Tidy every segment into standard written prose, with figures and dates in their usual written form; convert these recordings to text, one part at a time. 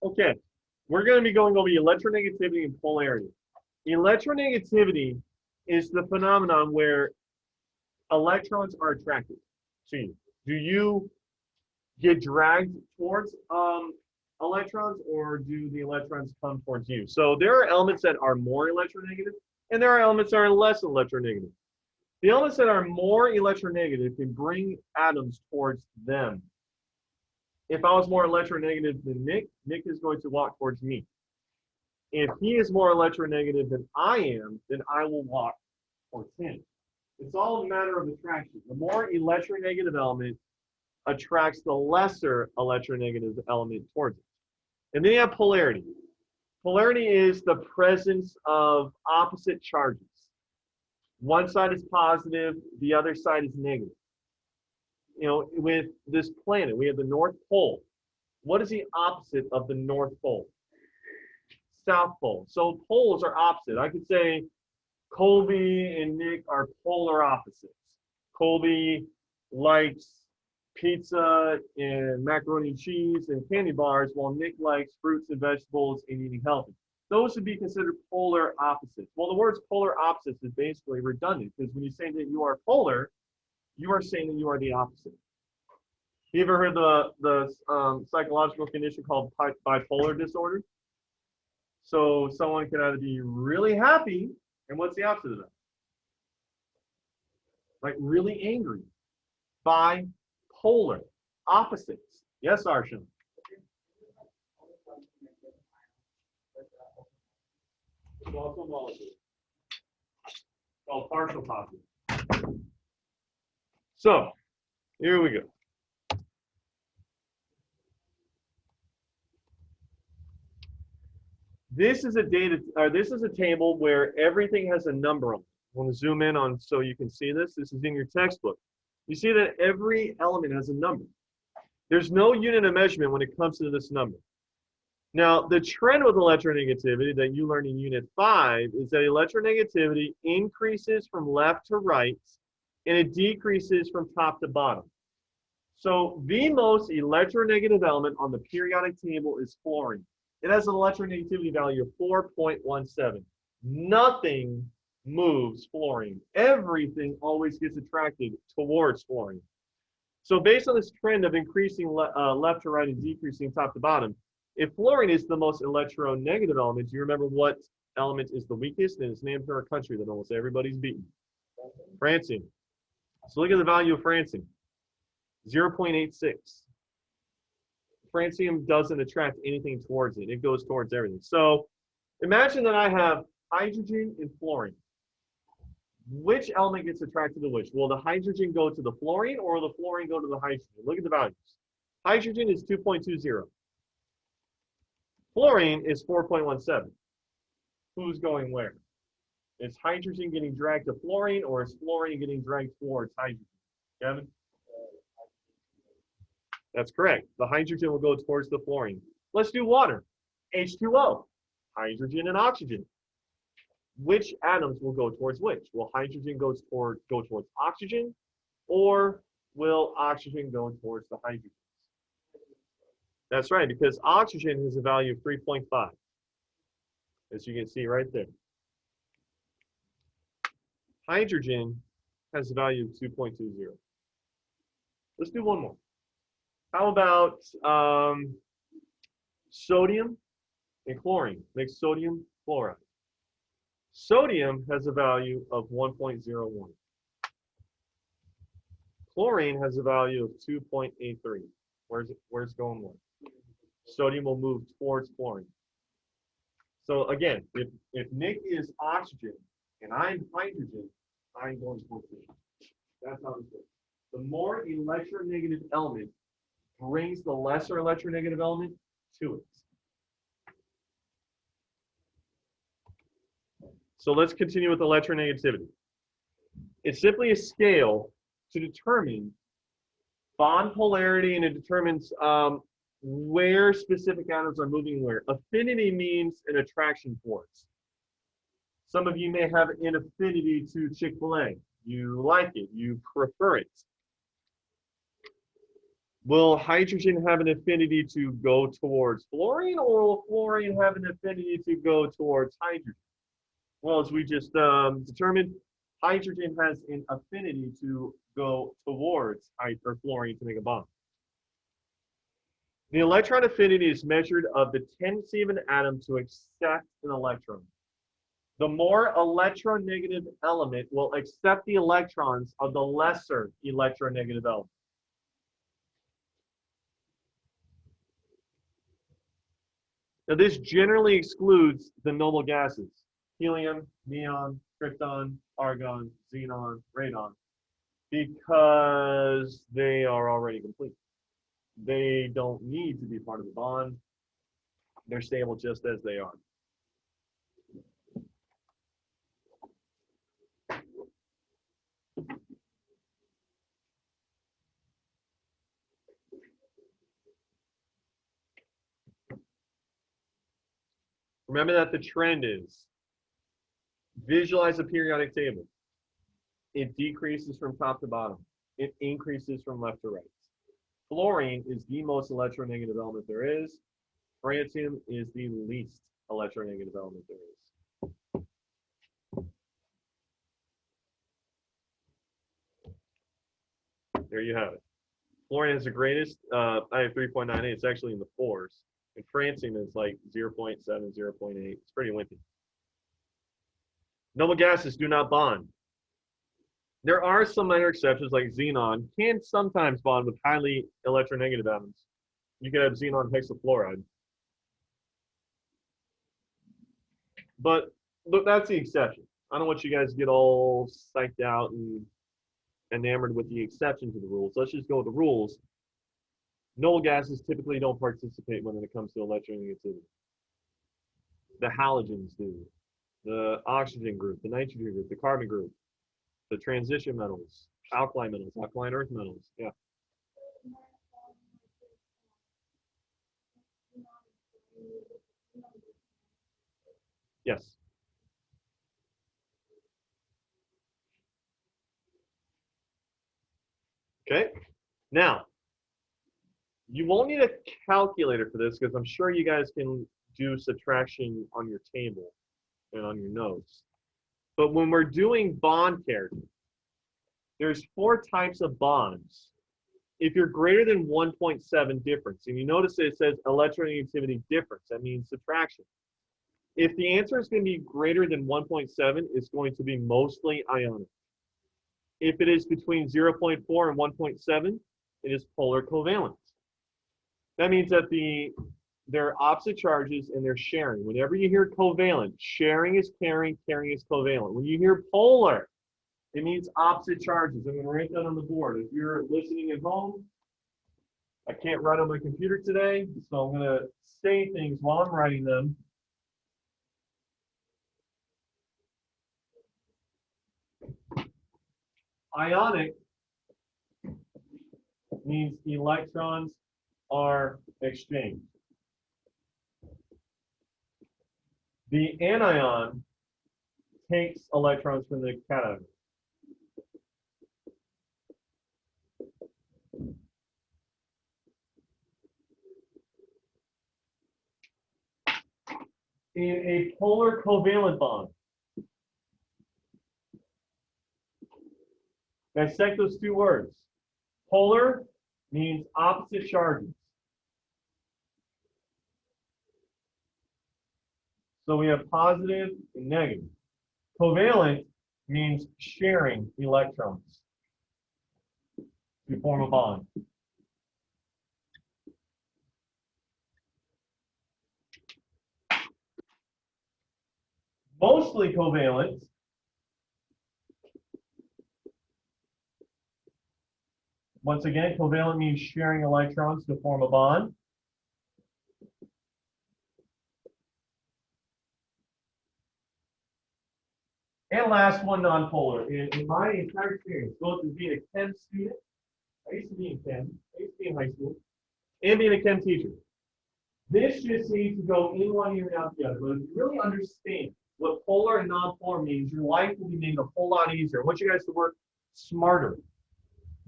Okay, we're going to be going over electronegativity and polarity. Electronegativity is the phenomenon where electrons are attracted to you. Do you get dragged towards electrons, or do the electrons come towards you? So there are elements that are more electronegative, and there are elements that are less electronegative. The elements that are more electronegative can bring atoms towards them. If I was more electronegative than Nick, Nick is going to walk towards me. If he is more electronegative than I am, then I will walk towards him. It's all a matter of attraction. The more electronegative element attracts the lesser electronegative element towards it. And then you have polarity. Polarity is the presence of opposite charges. One side is positive, the other side is negative. You know, with this planet, we have the North Pole. What is the opposite of the North Pole? South Pole. So poles are opposite. I could say Colby and Nick are polar opposites. Colby likes pizza and macaroni and cheese and candy bars, while Nick likes fruits and vegetables and eating healthy. Those would be considered polar opposites. Well, the words polar opposites is basically redundant, because when you say that you are polar, you are saying that you are the opposite. You ever heard the psychological condition called bipolar disorder? So someone can either be really happy, and what's the opposite of that? Like really angry. Bipolar, opposites. Yes, Arshan? It's also a molecule. Called partial positive. So, here we go. This is a table where everything has a number on it. I want to zoom in on so you can see this. This is in your textbook. You see that every element has a number. There's no unit of measurement when it comes to this number. Now, the trend with electronegativity that you learned in Unit 5 is that electronegativity increases from left to right, and it decreases from top to bottom. So the most electronegative element on the periodic table is fluorine. It has an electronegativity value of 4.17. Nothing moves fluorine. Everything always gets attracted towards fluorine. So based on this trend of increasing left to right and decreasing top to bottom, if fluorine is the most electronegative element, do you remember what element is the weakest? And it's named for a country that almost everybody's beaten. Francine. So look at the value of francine. 0.86. Francium doesn't attract anything towards it. It goes towards everything. So imagine that I have hydrogen and fluorine. Which element gets attracted to which? Will the hydrogen go to the fluorine, or will the fluorine go to the hydrogen? Look at the values. Hydrogen is 2.20. Fluorine is 4.17. Who's going where? Is hydrogen getting dragged to fluorine, or is fluorine getting dragged towards hydrogen? Kevin? That's correct. The hydrogen will go towards the fluorine. Let's do water. H2O, hydrogen and oxygen. Which atoms will go towards which? Will hydrogen go towards oxygen, or will oxygen go towards the hydrogen? That's right, because oxygen has a value of 3.5, as you can see right there. Hydrogen has a value of 2.20. Let's do one more. How about sodium and chlorine? Make sodium chloride. Sodium has a value of 1.01. Chlorine has a value of 2.83. Where's going more? Sodium will move towards chlorine. So again, if Nick is oxygen and I'm hydrogen, I'm going towards him. That's how this works. The more electronegative element brings the lesser electronegative element to it. So let's continue with electronegativity. It's simply a scale to determine bond polarity, and it determines where specific atoms are moving where. Affinity means an attraction force. Some of you may have an affinity to Chick-fil-A. You like it, you prefer it. Will hydrogen have an affinity to go towards fluorine, or will fluorine have an affinity to go towards hydrogen? Well, as we just determined, hydrogen has an affinity to go towards fluorine to make a bond. The electron affinity is measured of the tendency of an atom to accept an electron. The more electronegative element will accept the electrons of the lesser electronegative element. Now, this generally excludes the noble gases: helium, neon, krypton, argon, xenon, radon, because they are already complete. They don't need to be part of the bond. They're stable just as they are. Remember that the trend is visualize a periodic table. It decreases from top to bottom. It increases from left to right. Fluorine is the most electronegative element there is. Francium is the least electronegative element there is. There you have it. Fluorine has the greatest. I have 3.98. It's actually in the 4s. And francium is like 0.7, 0.8. It's pretty wimpy. Noble gases do not bond. There are some minor exceptions, like xenon can sometimes bond with highly electronegative atoms. You could have xenon hexafluoride. But that's the exception. I don't want you guys to get all psyched out and enamored with the exception to the rules. Let's just go with the rules. Noble gases typically don't participate when it comes to electronegativity. The halogens do. The oxygen group, the nitrogen group, the carbon group, the transition metals, alkaline earth metals. Yeah. Yes. Okay. Now, you won't need a calculator for this because I'm sure you guys can do subtraction on your table and on your notes. But when we're doing bond character, there's 4 types of bonds. If you're greater than 1.7 difference, and you notice that it says electronegativity difference, that means subtraction. If the answer is going to be greater than 1.7, it's going to be mostly ionic. If it is between 0.4 and 1.7, it is polar covalent. That means that they're opposite charges and they're sharing. Whenever you hear covalent, sharing is caring, caring is covalent. When you hear polar, it means opposite charges. I'm going to write that on the board. If you're listening at home, I can't write on my computer today, so I'm going to say things while I'm writing them. Ionic means electrons are exchanged. The anion takes electrons from the cation. In a polar covalent bond, dissect those 2 words. Polar means opposite charges. So we have positive and negative. Covalent means sharing electrons to form a bond. Mostly covalent once again, covalent means sharing electrons to form a bond. And last one, nonpolar. In my entire experience, both as being a chem student, I used to be in chem, I used to be in high school, and being a chem teacher. This just needs to go in one ear and out the other. But if you really understand what polar and nonpolar means, your life will be made a whole lot easier. I want you guys to work smarter,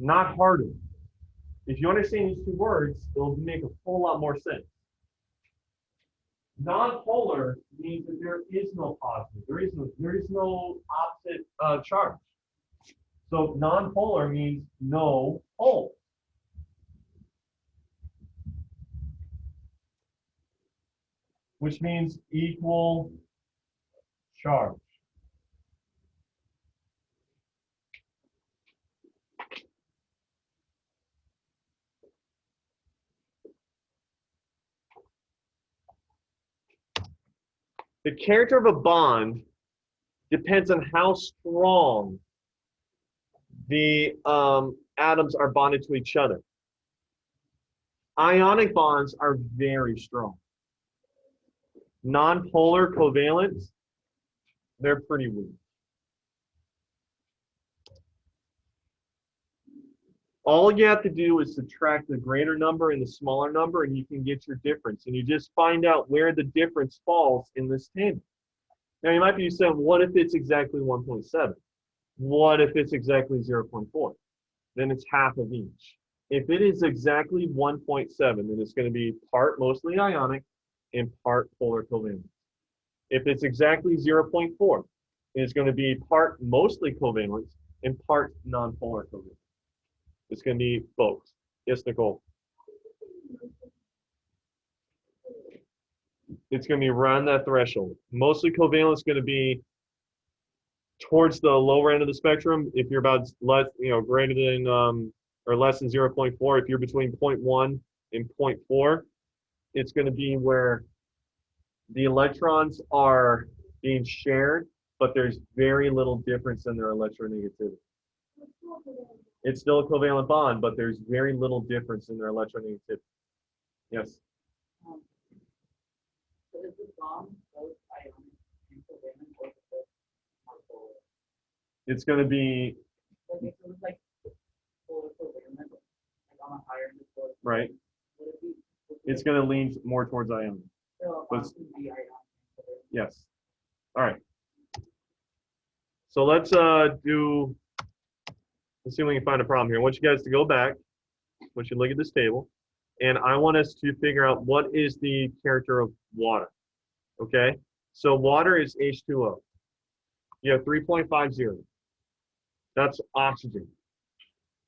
not harder. If you understand these two words, it'll make a whole lot more sense. Nonpolar means that there is no positive. There is no opposite charge. So nonpolar means no pole. Which means equal charge. The character of a bond depends on how strong the atoms are bonded to each other. Ionic bonds are very strong. Nonpolar covalent, they're pretty weak. All you have to do is subtract the greater number and the smaller number, and you can get your difference. And you just find out where the difference falls in this table. Now, you might be saying, what if it's exactly 1.7? What if it's exactly 0.4? Then it's half of each. If it is exactly 1.7, then it's going to be part mostly ionic and part polar covalent. If it's exactly 0.4, it's going to be part mostly covalent and part nonpolar covalent. It's going to be both. Yes, Nicole? It's going to be around that threshold. Mostly covalent is going to be towards the lower end of the spectrum. If you're about less, greater than or less than 0.4, if you're between 0.1 and 0.4, it's going to be where the electrons are being shared, but there's very little difference in their electronegativity. It's still a covalent bond, but there's very little difference in their electronegativity. Yes? So is the bond both ionic and covalent, or is it nonpolar? It's going to be Okay, so it's like polar covalent, like on a higher end of polar. right. Would it be? It's going to lean more towards ionic. So a bond can be ionic and covalent. Yes. All right. So let's see if we can find a problem here. I want you guys to go back. I want you to look at this table. And I want us to figure out what is the character of water. Okay? So water is H2O. You have 3.50. That's oxygen.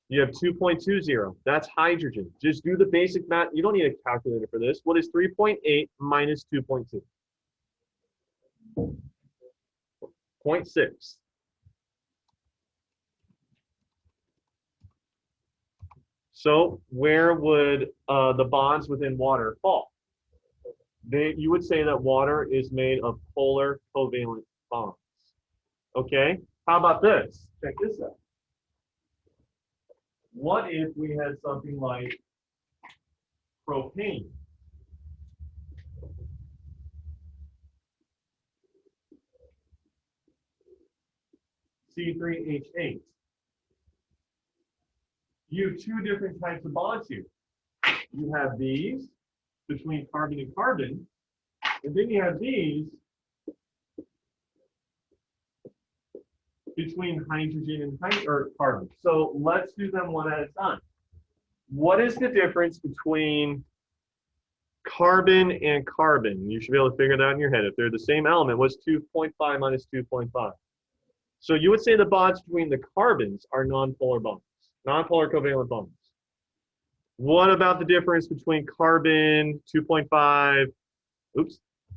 You have 2.20. That's hydrogen. Just do the basic math. You don't need a calculator for this. What is 3.8 minus 2.2? 0.6. So where would the bonds within water fall? You would say that water is made of polar covalent bonds. Okay? How about this? Check this out. What if we had something like propane? C3H8. You have two different types of bonds here. You have these between carbon and carbon, and then you have these between hydrogen and carbon. So let's do them one at a time. What is the difference between carbon and carbon? You should be able to figure that out in your head. If they're the same element, what's 2.5 minus 2.5? So you would say the bonds between the carbons are nonpolar bonds, nonpolar covalent bonds. What about the difference between carbon 2.5,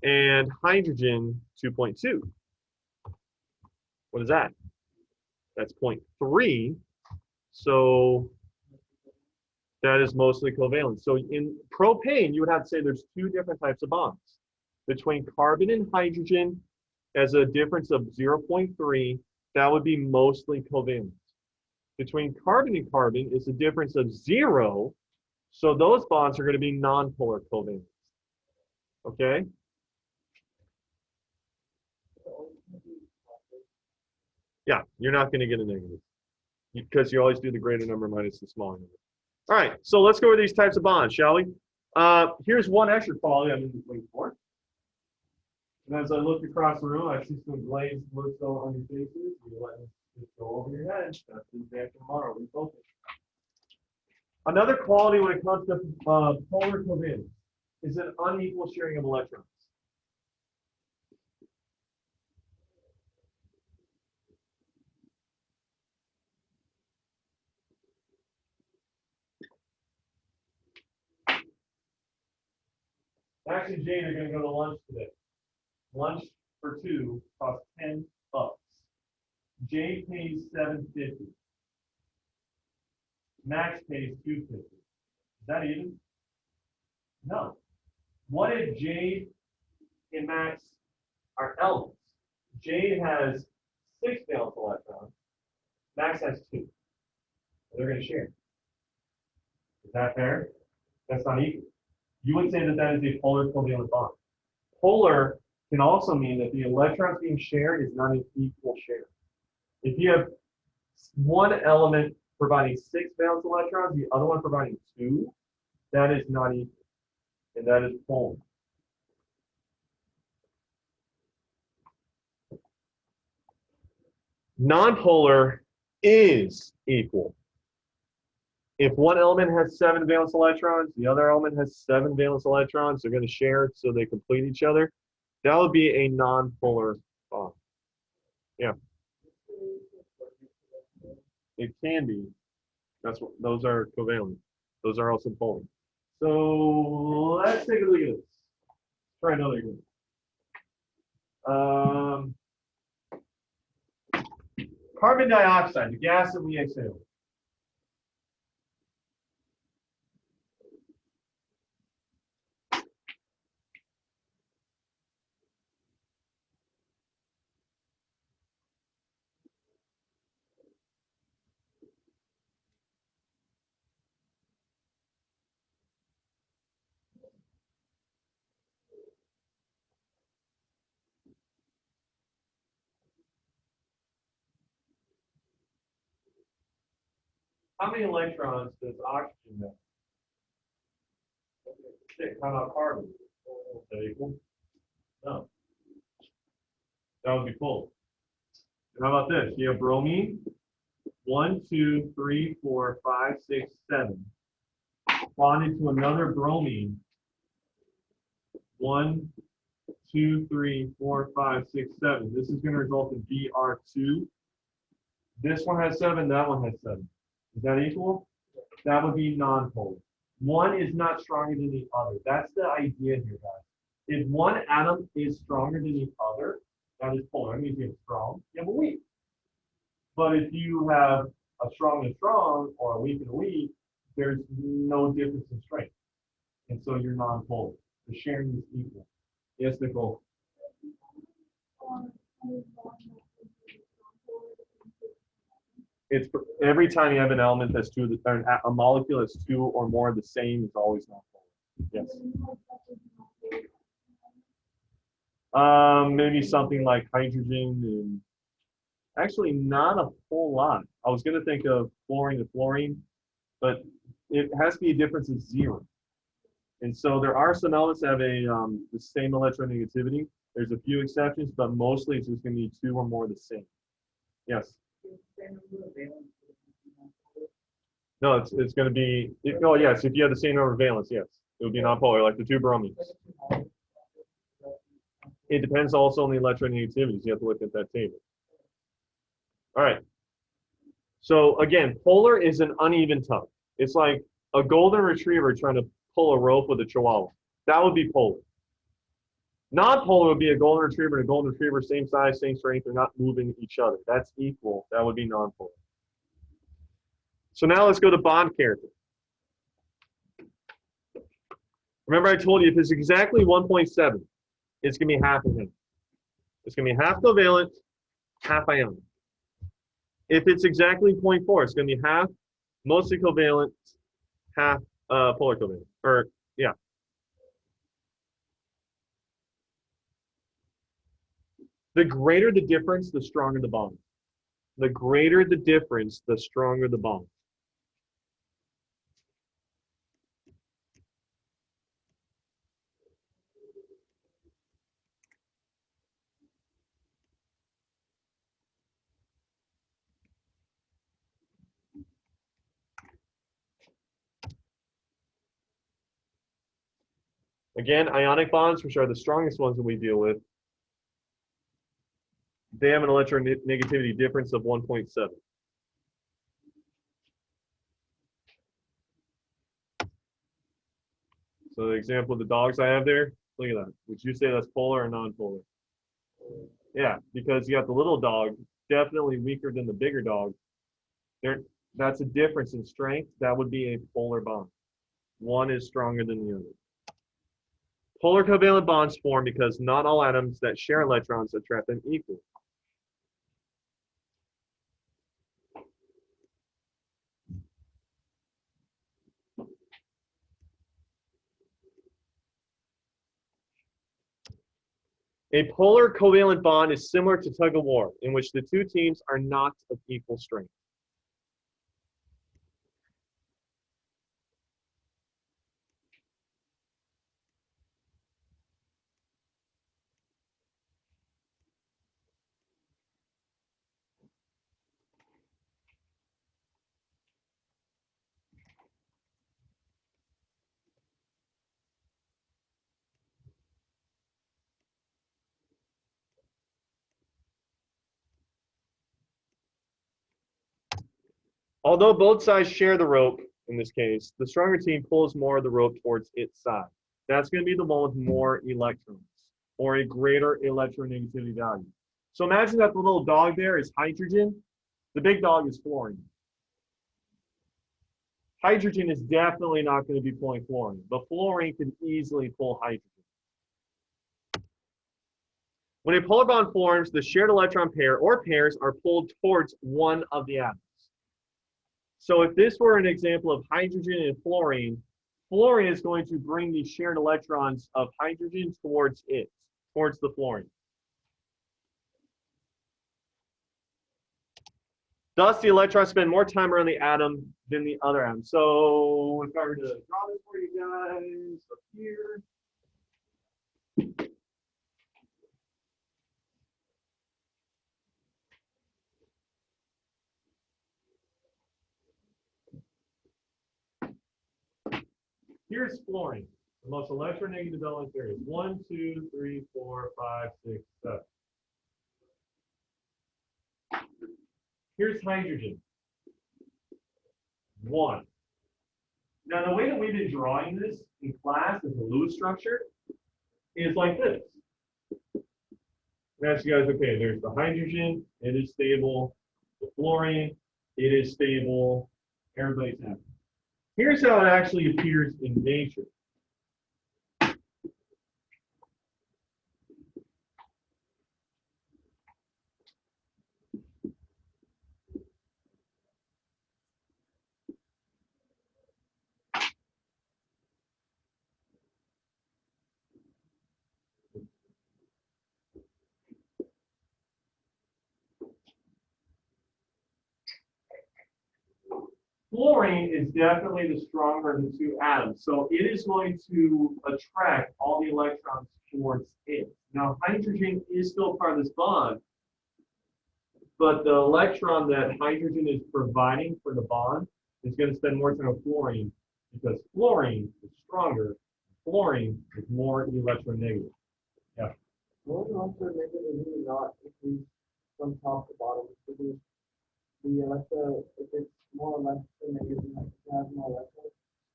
and hydrogen 2.2? What is that? That's 0.3. So that is mostly covalent. So in propane, you would have to say there's two different types of bonds. Between carbon and hydrogen, as a difference of 0.3, that would be mostly covalent. Between carbon and carbon is a difference of 0, so those bonds are going to be nonpolar covalent. Okay? Yeah, you're not going to get a negative because you always do the greater number minus the smaller number. All right, so let's go over these types of bonds, shall we? Here's one extra quality I'm waiting for. And as I look across the room, I see some glazed looks on your faces. You let it just go over your head. That's the exam tomorrow. Refocus. Another quality when it comes to polar covalence is an unequal sharing of electrons. Max and Jane are going to go to lunch today. Lunch for two costs $10. Jane pays $7.50. Max pays $2.50. Is that even? No. What if Jade and Max are elements? Jade has 6 valence electrons. Max has 2. They're going to share. Is that fair? That's not equal. You would say that that is a polar covalent bond. Polar can also mean that the electrons being shared is not an equal share. If you have one element providing 6 valence electrons, the other one providing 2, that is not equal. And that is polar. Nonpolar is equal. If one element has 7 valence electrons, the other element has 7 valence electrons, they're going to share so they complete each other. That would be a nonpolar bond. Yeah. It can be. That's what those are covalent. Those are also polar. So let's take a look at this. Try another example. Carbon dioxide, the gas that we exhale. How many electrons does oxygen have? 6. How about carbon? Is that equal? No. That would be full. And how about this? You have bromine. 1, 2, 3, 4, 5, 6, 7. Bonded to another bromine. 1, 2, 3, 4, 5, 6, 7. This is going to result in Br2. This one has 7, that one has 7. Is that equal? That would be nonpolar. One is not stronger than the other. That's the idea here, guys. If one atom is stronger than the other, that is polar. That means you have strong, you have a weak. But if you have a strong and strong, or a weak and a weak, there's no difference in strength. And so you're nonpolar. The sharing is equal. Yes, Nicole? It's every time you have an element that's two, or a molecule that's 2 or more of the same is always nonpolar. Yes. Maybe something like hydrogen and actually not a whole lot. I was going to think of chlorine to fluorine, but it has to be a difference of 0. And so there are some elements that have the same electronegativity. There's a few exceptions, but mostly it's just going to be 2 or more of the same. Yes. No, it's going to be. Oh yes, if you have the same number of valence, yes, it would be nonpolar, like the 2 bromines. It depends also on the electronegativities. You have to look at that table. All right. So again, polar is an uneven tug. It's like a golden retriever trying to pull a rope with a chihuahua. That would be polar. Non-polar would be a golden retriever and a golden retriever, same size, same strength. They're not moving each other. That's equal. That would be non-polar. So now let's go to bond character. Remember I told you if it's exactly 1.7, it's going to be half and half. It's going to be half covalent, half ionic. If it's exactly 0.4, it's going to be half mostly covalent, half polar covalent. Or, yeah. The greater the difference, the stronger the bond. The greater the difference, the stronger the bond. Again, ionic bonds, which are the strongest ones that we deal with, they have an electronegativity difference of 1.7. So the example of the dogs I have there, look at that. Would you say that's polar or non-polar? Yeah, because you got the little dog, definitely weaker than the bigger dog. That's a difference in strength. That would be a polar bond. One is stronger than the other. Polar covalent bonds form because not all atoms that share electrons attract them equally. A polar covalent bond is similar to tug of war, in which the two teams are not of equal strength. Although both sides share the rope, in this case, the stronger team pulls more of the rope towards its side. That's going to be the one with more electrons, or a greater electronegativity value. So imagine that the little dog there is hydrogen. The big dog is fluorine. Hydrogen is definitely not going to be pulling fluorine, but fluorine can easily pull hydrogen. When a polar bond forms, the shared electron pair or pairs are pulled towards one of the atoms. So if this were an example of hydrogen and fluorine, fluorine is going to bring the shared electrons of hydrogen towards it, towards the fluorine. Thus, the electrons spend more time around the atom than the other atom. So if I were to draw this for you guys up here. Here's fluorine, the most electronegative element there is. 1, 2, 3, 4, 5, 6, 7. Here's hydrogen. 1. Now, the way that we've been drawing this in class as a Lewis structure is like this. Ask you guys, okay, there's the hydrogen, it is stable. The fluorine, it is stable. Everybody's happy. Here's how it actually appears in nature. Fluorine is definitely the stronger of the two atoms, so it is going to attract all the electrons towards it. Now, hydrogen is still part of this bond, but the electron that hydrogen is providing for the bond is going to spend more time with fluorine because fluorine is stronger. Fluorine is more electronegative. Yeah. More electronegativity is not increased from top to bottom. Because if it's more electronegative, like it has more electrons,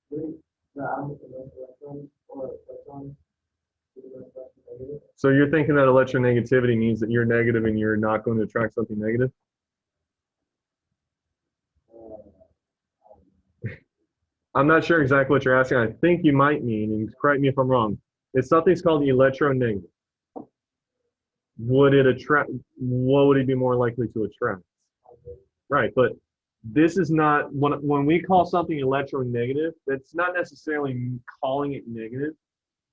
wouldn't the atom with the most electrons or electrons be less electronegative? So you're thinking that electronegativity means that you're negative and you're not going to attract something negative? I'm not sure exactly what you're asking. I think you might mean, and correct me if I'm wrong, it's something's called electronegative. Would it attract, what would it be more likely to attract? Right, but this is not, when we call something electronegative, that's not necessarily calling it negative.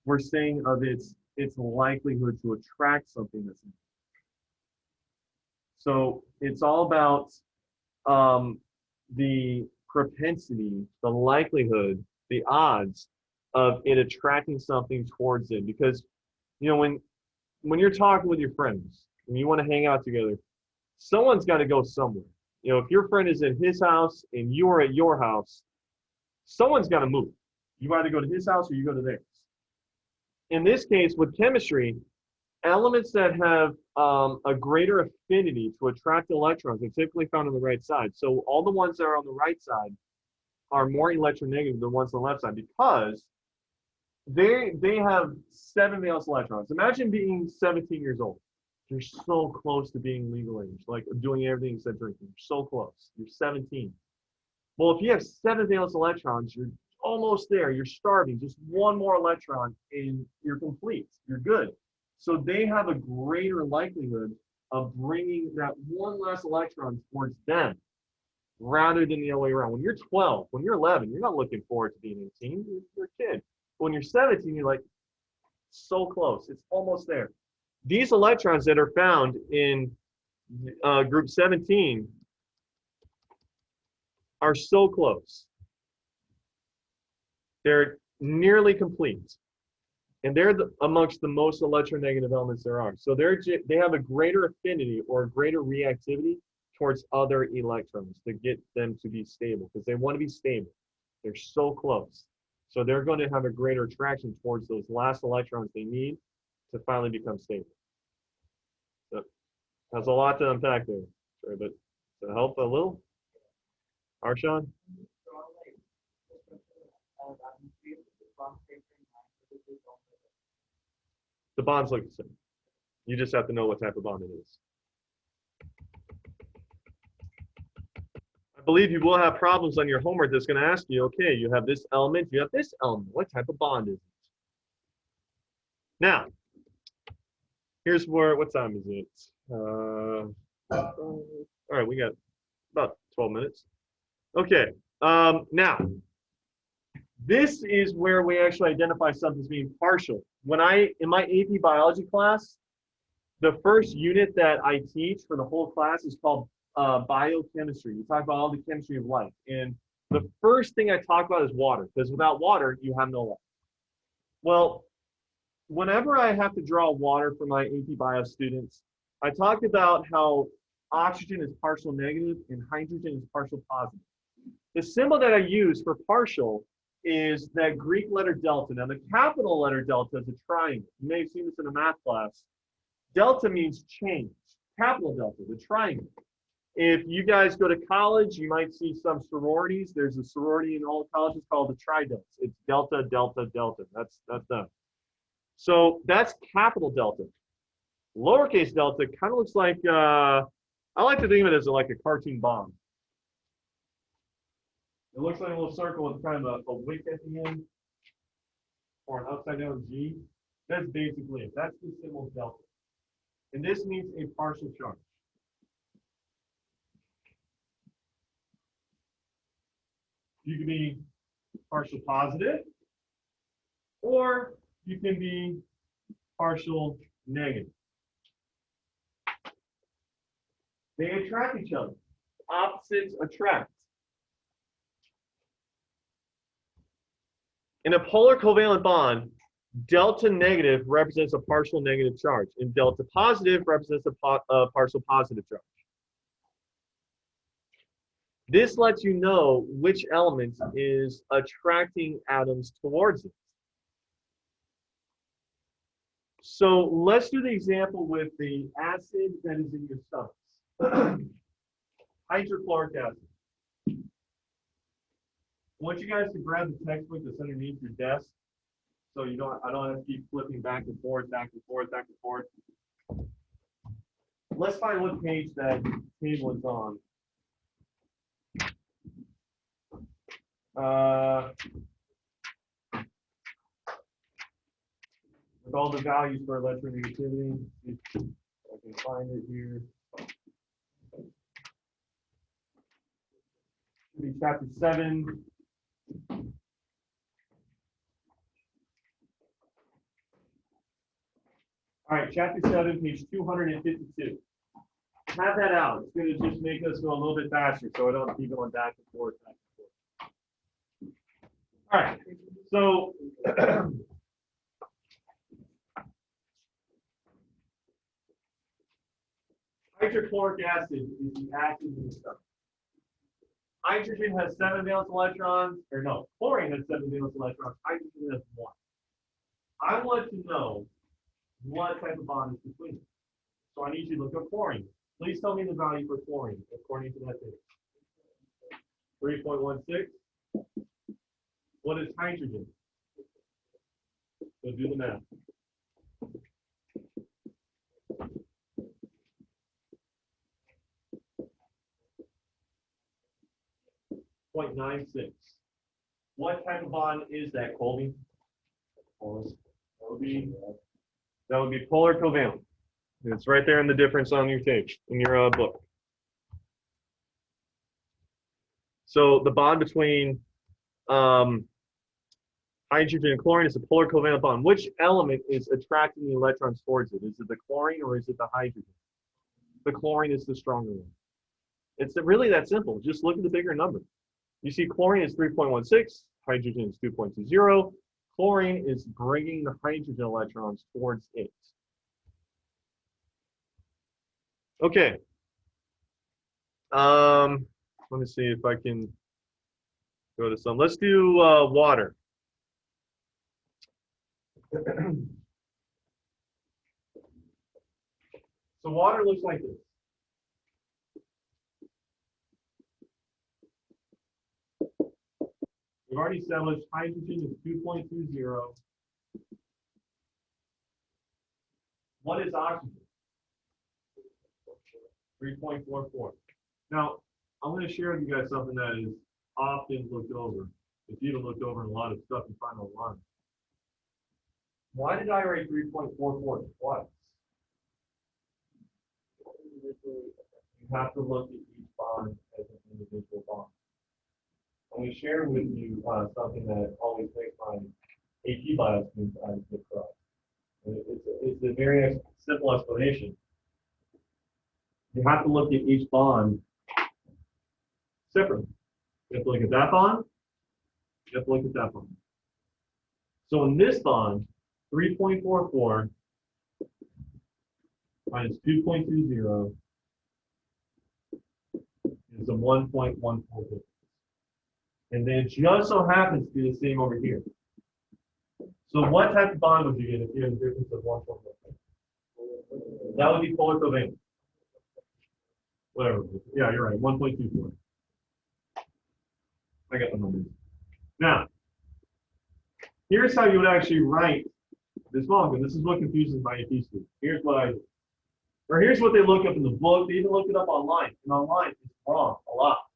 We're saying of its likelihood to attract something that's negative. So it's all about the propensity, the likelihood, the odds of it attracting something towards it. Because, you know, when you're talking with your friends and you want to hang out together, someone's got to go somewhere. You know, if your friend is at his house and you are at your house, someone's got to move. You either go to his house or you go to theirs. in this case, with chemistry, elements that have a greater affinity to attract electrons are typically found on the right side. So all the ones that are on the right side are more electronegative than the ones on the left side because they have 7 valence electrons. Imagine being 17 years old. You're so close to being legal age, like doing everything except drinking. You're so close. You're 17. Well, if you have 7 valence electrons, you're almost there. You're starving. Just one more electron and you're complete. You're good. So they have a greater likelihood of bringing that one last electron towards them rather than the other way around. When you're 12, when you're 11, you're not looking forward to being 18. You're a kid. When you're 17, you're like, so close. It's almost there. These electrons that are found in group 17 are so close. They're nearly complete. And they're amongst the most electronegative elements there are. So they have a greater affinity or a greater reactivity towards other electrons to get them to be stable because they want to be stable. They're so close. So they're going to have a greater attraction towards those last electrons they need to finally become stable. So that's a lot to unpack there. Sorry, but to help a little? Arshawn? The bonds look the same. You just have to know what type of bond it is. I believe you will have problems on your homework that's going to ask you, okay, you have this element, you have this element. What type of bond is it? Now, here's what time is it? All right, we got about 12 minutes. Okay, now, this is where we actually identify something as being partial. In my AP biology class, the first unit that I teach for the whole class is called biochemistry. We talk about all the chemistry of life. And the first thing I talk about is water, because without water, you have no life. Well, whenever I have to draw water for my AP bio students, I talk about how oxygen is partial negative and hydrogen is partial positive. The symbol that I use for partial is that Greek letter delta. Now, the capital letter delta is a triangle. You may have seen this in a math class. Delta means change. Capital delta, the triangle. If you guys go to college, you might see some sororities. There's a sorority in all colleges called the Tri-Delta. It's delta, delta, delta. That's them. So that's capital delta. Lowercase delta kind of looks like, I like to think of it as like a cartoon bomb. It looks like a little circle with kind of a wick at the end, or an upside down G. That's basically it. That's the symbol delta. And this means a partial charge. You can be partial positive, or you can be partial negative. They attract each other. Opposites attract. In a polar covalent bond, delta negative represents a partial negative charge, and delta positive represents a partial positive charge. This lets you know which element is attracting atoms towards it. So let's do the example with the acid that is in your stomachs. Hydrochloric acid. I want you guys to grab the textbook that's underneath your desk, so I don't have to keep flipping back and forth, back and forth, back and forth. Let's find what page that table is on. With all the values for electronegativity, if I can find it here. Should be chapter 7. All right, chapter 7, page 252. Have that out. It's going to just make us go a little bit faster, so I don't have to keep going back and forth, back and forth. All right, so hydrochloric acid is the acid in the stomach. Hydrogen has 7 valence electrons, or no, chlorine has 7 valence electrons, hydrogen has 1. I want to know what type of bond is between them. So I need you to look up chlorine. Please tell me the value for chlorine according to that table. 3.16. What is hydrogen? So do the math. 0.96. What type of bond is that, Colby? That would be polar covalent. It's right there in the difference on your page, in your book. So the bond between hydrogen and chlorine is a polar covalent bond. Which element is attracting the electrons towards it? Is it the chlorine or is it the hydrogen? The chlorine is the stronger one. It's really that simple. Just look at the bigger number. You see chlorine is 3.16, hydrogen is 2.20. Chlorine is bringing the hydrogen electrons towards it. Okay. Let me see if I can go to some. Let's do water. So water looks like this. We've already established hydrogen is 2.20. What is oxygen? 3.44. Now, I'm going to share with you guys something that is often looked over. It's even looked over in a lot of stuff you find online. Why did I write 3.44 twice? You have to look at each bond as an individual bond. I'm going to share with you something that always makes my AP bio students get cross. It's a very simple explanation. You have to look at each bond separately. You have to look at that bond. You have to look at that bond. So in this bond, 3.44 minus 2.20 is a 1.14. And then it just so happens to be the same over here. So what type of bond would you get if you had a difference of 1.14? That would be polar covalent. Whatever. Yeah, you're right. 1.24. I got the numbers. Now, here's how you would actually write this molecule. This is what confuses my AP students. Here's what I do. Or here's what they look up in the book. They even look it up online. And online, it's wrong a lot.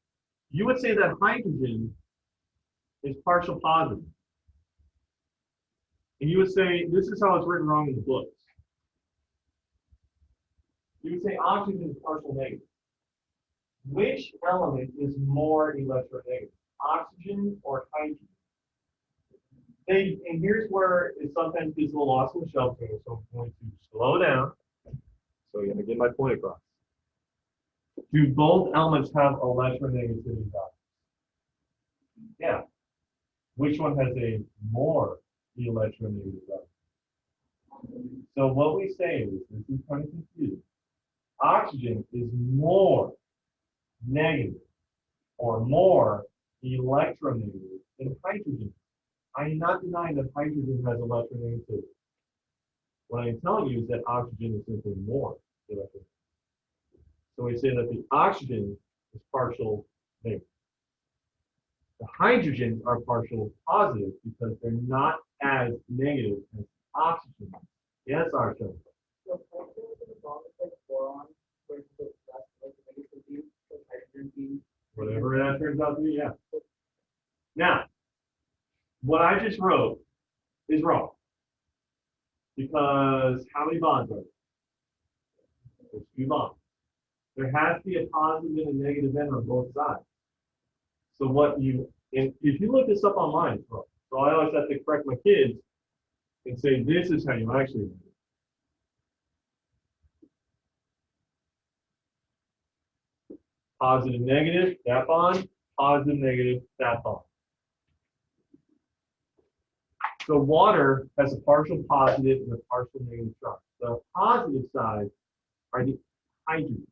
You would say that hydrogen is partial positive. And you would say, this is how it's written wrong in the books. You would say oxygen is partial negative. Which element is more electronegative, oxygen or hydrogen? And here's where it sometimes gets a little lost in the shelf, so I'm going to slow down. So I'm going to get my point across. Do both elements have electronegativity values? Yeah. Which one has a more electronegative value? So what we say is, this is kind of confusing. Oxygen is more negative or more electronegative than hydrogen. I am not denying that hydrogen has electronegativity. What I'm telling you is that oxygen is simply more electronegative. So we say that the oxygen is partial negative. The hydrogens are partial positive because they're not as negative as oxygen. Yes, Arsha. So hydrogen is in the bond with like boron, where it's the negativity, so hydrogen being Whatever that turns out to be, yeah. Now, what I just wrote is wrong. Because how many bonds are there? There's 2 bonds. There has to be a positive and a negative end on both sides. So if you look this up online, so I always have to correct my kids and say, this is how you actually do it. Positive, negative, that bond. Positive, negative, that bond. So water has a partial positive and a partial negative charge. The positive side are the hydrogen.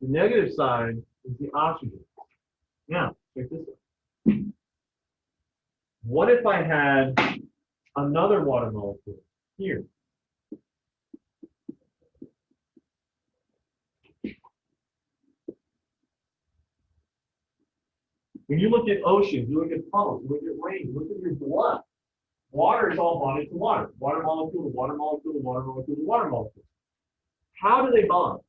The negative side is the oxygen. Now, check this out. What if I had another water molecule here. When you look at oceans, you look at puddles, you look at rain, you look at your blood. Water is all bonded to water. Water molecule to water molecule to water molecule to water molecule. How do they bond?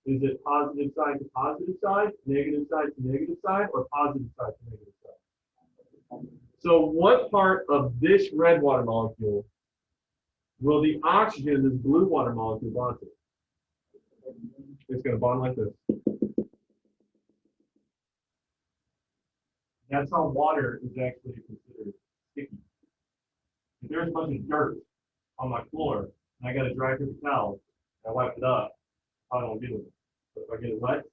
Is it positive side to positive side, negative side to negative side, or positive side to negative side? So what part of this red water molecule will the oxygen, this blue water molecule, bond to? It's going to bond like this. That's how water is actually considered sticky. If there's a bunch of dirt on my floor, and I got a dry paper towel, and I wipe it up, I don't get it. But if I get it wet,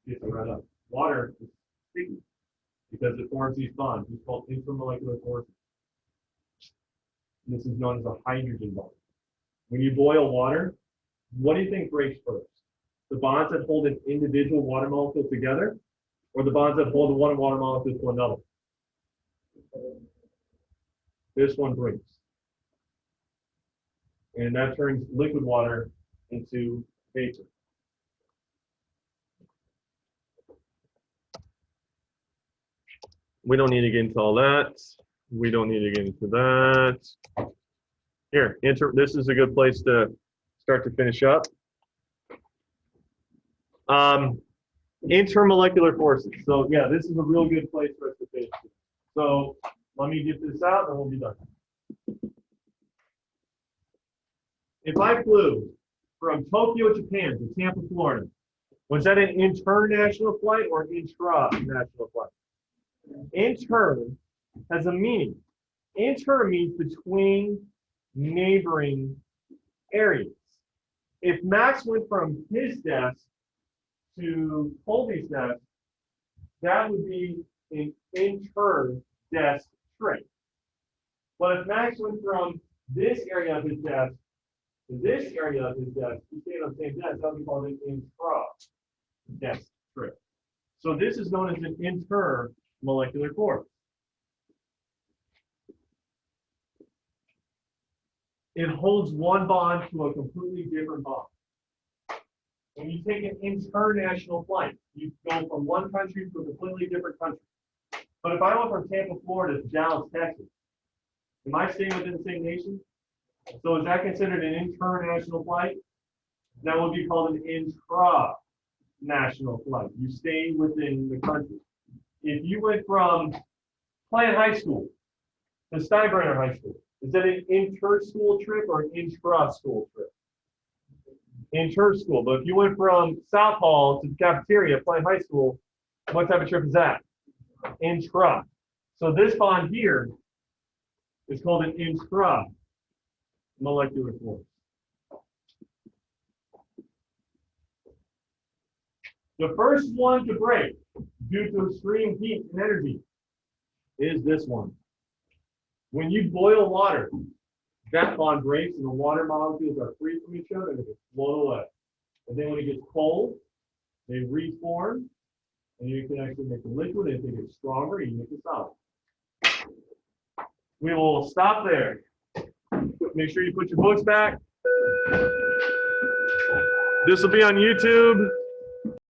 it gets right up. Water is sticky because it forms these bonds. It's called intermolecular forces. This is known as a hydrogen bond. When you boil water, what do you think breaks first? The bonds that hold an individual water molecule together, or the bonds that hold one water molecule to another? This one breaks. And that turns liquid water into vapor. We don't need to get into all that. We don't need to get into that. Here, this is a good place to start to finish up. Intermolecular forces. So yeah, this is a real good place for us to finish. So let me get this out and we'll be done. If I flew from Tokyo, Japan to Tampa, Florida, was that an international flight or an intra-national flight? Inter has a meaning. Inter means between neighboring areas. If Max went from his desk to Colby's desk, that would be an inter-desk trip. But if Max went from this area of his desk to this area of his desk, he stayed on the same desk, that would be called an intra-desk trip. So this is known as an intermolecular force. It holds one bond to a completely different bond. When you take an international flight, you go from one country to a completely different country. But if I went from Tampa, Florida to Dallas, Texas, am I staying within the same nation? So is that considered an international flight? That would be called an intra-national flight. You stay within the country. If you went from Plant High School to Steinbrenner High School, is that an inter-school trip or an intra-school trip? Inter-school. But if you went from South Hall to the cafeteria at Plant High School, what type of trip is that? Intra. So this bond here is called an intramolecular force. The first one to break due to extreme heat and energy is this one. When you boil water, that bond breaks and the water molecules are free from each other and they can float away. And then when it gets cold, they reform and you can actually make a liquid. And if it gets stronger, you make a solid. We will stop there. Make sure you put your books back. This will be on YouTube.